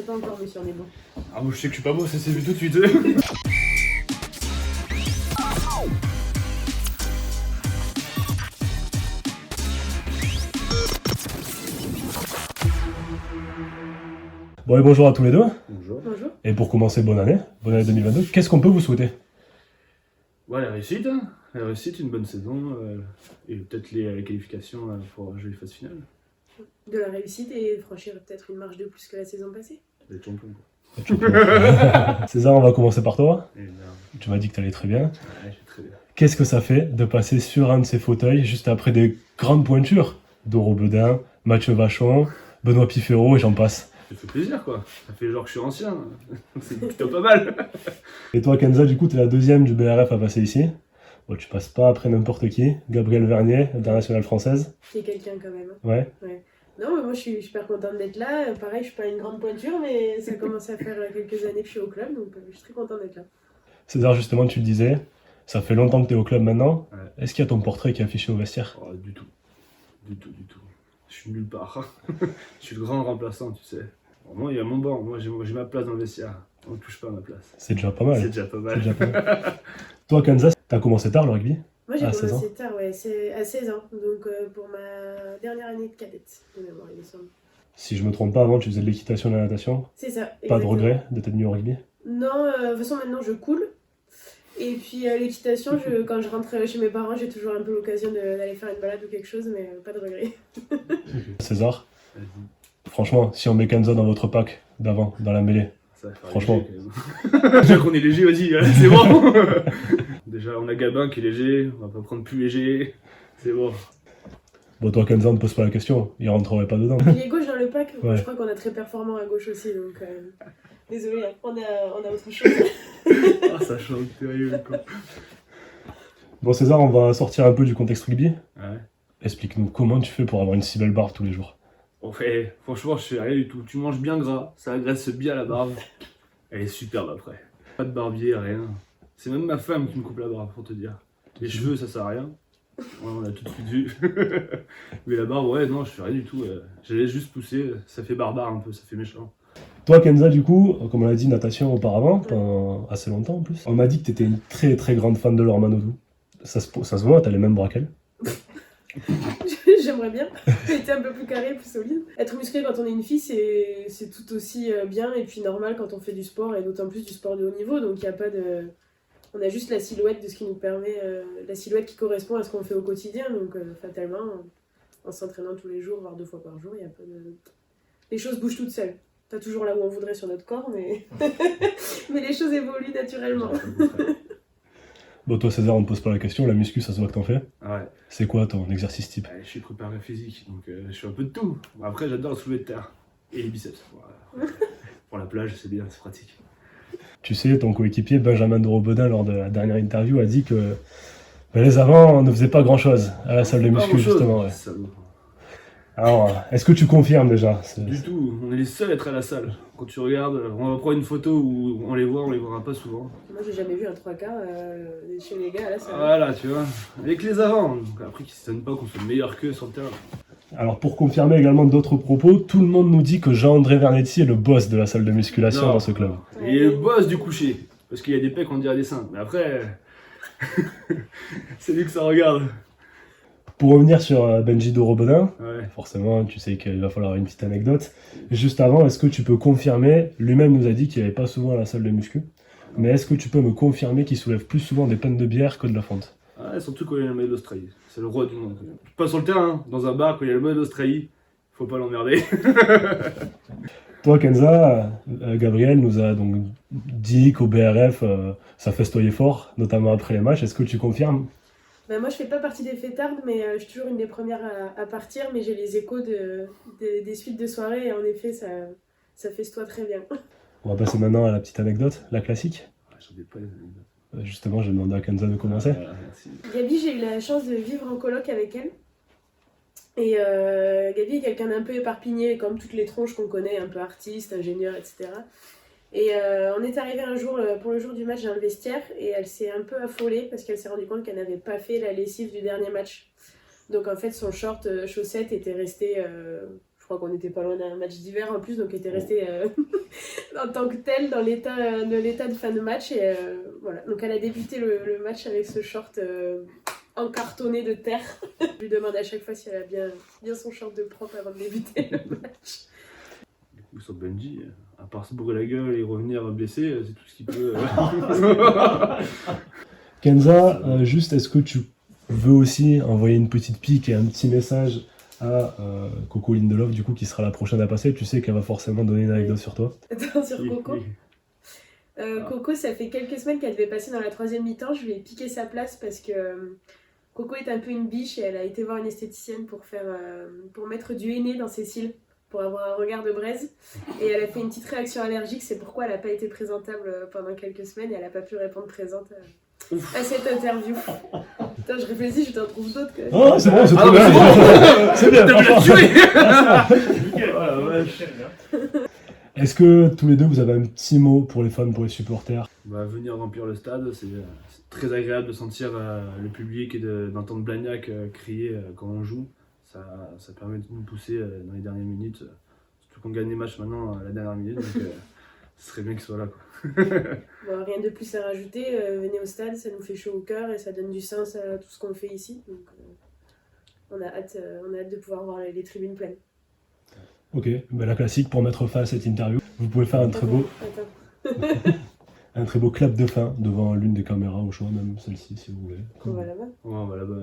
sait pas encore, mais si on est bon. Ah, moi je sais que je suis pas beau, ça s'est vu tout de suite. Bon et bonjour à tous les deux. Bonjour. Bonjour. Et pour commencer, bonne année 2022. Qu'est-ce qu'on peut vous souhaiter? Ouais, la réussite, hein. La réussite, une bonne saison, et peut-être les qualifications pour jouer les phases finales. De la réussite et franchir peut-être une marche de plus que la saison passée. Les champions, quoi. César, on va commencer par toi. Et merde. Tu m'as dit que tu allais très bien. Ouais, je suis très bien. Qu'est-ce que ça fait de passer sur un de ces fauteuils juste après des grandes pointures? Doro Bedin, Mathieu Vachon, Benoît Pifero et j'en passe. Ça fait plaisir, quoi. Ça fait genre que je suis ancien. C'est plutôt pas mal. Et toi Kenza, du coup, tu es la deuxième du BRF à passer ici. Bon, tu passes pas après n'importe qui. Gabrielle Vernier, internationale française. Qui est quelqu'un quand même. Ouais. Non, mais moi je suis super contente d'être là. Pareil, je suis pas une grande pointure, mais ça commence à faire quelques années que je suis au club, donc je suis très contente d'être là. César, justement, tu le disais, ça fait longtemps que tu es au club maintenant. Ouais. Est-ce qu'il y a ton portrait qui est affiché au vestiaire? Oh, du tout. Du tout. Je suis nulle part. Je suis le grand remplaçant, tu sais. Moi, il y a mon banc. Moi, j'ai ma place dans le vestiaire. On ne touche pas à ma place. C'est déjà pas mal. C'est déjà pas C'est mal. déjà pas mal. Toi, Kansas, t'as commencé tard le rugby? Moi j'ai À 16 commencé tard, ouais, c'est à 16 ans, donc pour ma dernière année de cadette, de mémoire, il me semble. Si je me trompe pas, avant tu faisais de l'équitation et de la natation. C'est ça. Pas de exactement. regret de t'être mis au rugby? Non, de toute façon maintenant je coule. Et puis l'équitation, quand je rentre chez mes parents, j'ai toujours un peu l'occasion d'aller faire une balade ou quelque chose, mais pas de regret. César, Vas-y. franchement, si on met Kenza dans votre pack d'avant, dans la mêlée, Ça va faire Franchement. léger, quand même. Déjà qu'on est léger, vas-y, hein, c'est bon. Déjà, on a Gabin qui est léger, on va pas prendre plus léger. C'est bon. bon toi Kenza, on ne pose pas la question, il rentrerait pas dedans. Il est gauche dans le pack, moi, Ouais. je crois qu'on a très performant à gauche aussi, donc désolé, on a autre chose. Ah, ça change, sérieux, quoi. Bon César, on va sortir un peu du contexte rugby. Ouais. Explique-nous comment tu fais pour avoir une si belle barbe tous les jours. Bon, fait, franchement, je fais rien du tout. Tu manges bien gras, ça agresse bien la barbe. Elle est superbe après. Pas de barbier, rien. C'est même ma femme qui me coupe la barbe, pour te dire. Les cheveux, ça sert à rien. Ouais, on a tout de suite vu. Mais la barbe, ouais, non, je fais rien du tout. Je la laisse juste pousser, ça fait barbare un peu, ça fait méchant. Toi Kenza, du coup, comme on l'a dit, natation auparavant, pendant assez longtemps en plus. On m'a dit que tu étais une très très grande fan de Laure Manodou. Ça se voit, t'as les mêmes bras qu'elle. J'aimerais bien être un peu plus carré, plus solide. Être musclé quand on est une fille, c'est tout aussi bien et puis normal quand on fait du sport et d'autant plus du sport de haut niveau. Donc il y a pas de, on a juste la silhouette de ce qui nous permet, la silhouette qui correspond à ce qu'on fait au quotidien. Donc fatalement, en s'entraînant tous les jours, voire 2 fois par jour, il y a pas de, les choses bougent toutes seules. Pas toujours là où on voudrait sur notre corps, mais mais les choses évoluent naturellement. Bon toi César, on ne pose pas la question, la muscu ça se voit que t'en fais. Ouais. C'est quoi ton exercice type? Je suis préparé physique, donc je fais un peu de tout. Bon, après, j'adore le soulevé de terre et les biceps. Voilà. Pour la plage, c'est bien, c'est pratique. Tu sais, ton coéquipier Benjamin Doro-Bedin, lors de la dernière interview, a dit que les avants ne faisaient pas grand-chose à la salle de muscu, justement. Ouais. Salaud. Alors, est-ce que tu confirmes déjà? Du tout, on est les seuls à être à la salle. Quand tu regardes, on va prendre une photo où on les verra pas souvent. Moi j'ai jamais vu un 3 quarts chez les gars à la salle. Voilà, tu vois. Avec les avants. Donc après, qu'ils ne s'étonnent pas qu'on soit meilleur qu'eux sur le terrain. Alors, pour confirmer également d'autres propos, tout le monde nous dit que Jean-André Vernetti est le boss de la salle de musculation Non, dans ce club. non. Il est le boss du coucher. Parce qu'il y a des pecs, on dirait des seins. Mais après, c'est lui que ça regarde. Pour revenir sur Benji Doro-Bedin, Ouais. forcément, tu sais qu'il va falloir une petite anecdote. Juste avant, est-ce que tu peux confirmer, lui-même nous a dit qu'il n'allait pas souvent à la salle de muscu, mais est-ce que tu peux me confirmer qu'il soulève plus souvent des pintes de bière que de la fonte? Ouais, surtout quand il y a le maillot d'Australie. C'est le roi du monde. Pas sur le terrain, hein. Dans un bar, quand il y a le maillot d'Australie, faut pas l'emmerder. Toi, Kenza, Gabriel nous a donc dit qu'au BRF, ça festoyait fort, notamment après les matchs. Est-ce que tu confirmes? Ben moi je fais pas partie des fêtardes, mais je suis toujours une des premières à partir, mais j'ai les échos des suites de soirée et en effet ça festoie très bien. On va passer maintenant à la petite anecdote, la classique. J'en ai pas les anecdotes. Justement, j'ai demandé à Kenza de commencer. Voilà, merci. Gabi, j'ai eu la chance de vivre en coloc avec elle. Et Gabi est quelqu'un d'un peu éparpigné, comme toutes les tronches qu'on connaît, un peu artiste, ingénieur, etc. Et on est arrivé un jour pour le jour du match dans le vestiaire et elle s'est un peu affolée parce qu'elle s'est rendue compte qu'elle n'avait pas fait la lessive du dernier match. Donc en fait son short chaussette était resté, je crois qu'on était pas loin d'un match d'hiver en plus, donc était resté en tant que tel dans l'état de fin de match. Et voilà, donc elle a débuté le match avec ce short encartonné de terre. Je lui demande à chaque fois si elle a bien son short de propre avant de débuter le match. Du coup, sur Benji, à part se bourrer la gueule et revenir blessé, c'est tout ce qu'il peut. Kenza, juste, est-ce que tu veux aussi envoyer une petite pique et un petit message à Coco Lindelof, du coup, qui sera la prochaine à passer? Tu sais qu'elle va forcément donner une anecdote sur toi. Attends, sur Coco. Coco, ça fait quelques semaines qu'elle devait passer dans la 3e mi-temps. Je lui ai piqué sa place parce que Coco est un peu une biche et elle a été voir une esthéticienne pour mettre du henné dans ses cils, pour avoir un regard de braise. Et elle a fait une petite réaction allergique, c'est pourquoi elle n'a pas été présentable pendant quelques semaines et elle n'a pas pu répondre présente à cette interview. Putain, je réfléchis, je t'en trouve d'autres quand même. Oh, c'est bon, c'est Ah, trop bah, bien. C'est bien. T'as voulu la franchement. tuer. Oh la vache. Est-ce que tous les deux, vous avez un petit mot pour les fans, pour les supporters? Bah, venir remplir le stade, c'est très agréable de sentir le public et d'entendre Blagnac crier quand on joue. Ça permet de nous pousser dans les dernières minutes. Surtout qu'on gagne les matchs maintenant à la dernière minute, donc ce serait bien qu'il soit là, quoi. Bon, rien de plus à rajouter, venez au stade, ça nous fait chaud au cœur et ça donne du sens à tout ce qu'on fait ici. Donc on a hâte de pouvoir voir les tribunes pleines. Ok, ben la classique pour mettre fin à cette interview. Vous pouvez faire un très beau clap de fin devant l'une des caméras au choix, même celle-ci si vous voulez. On va là-bas. Ouais, on va là-bas.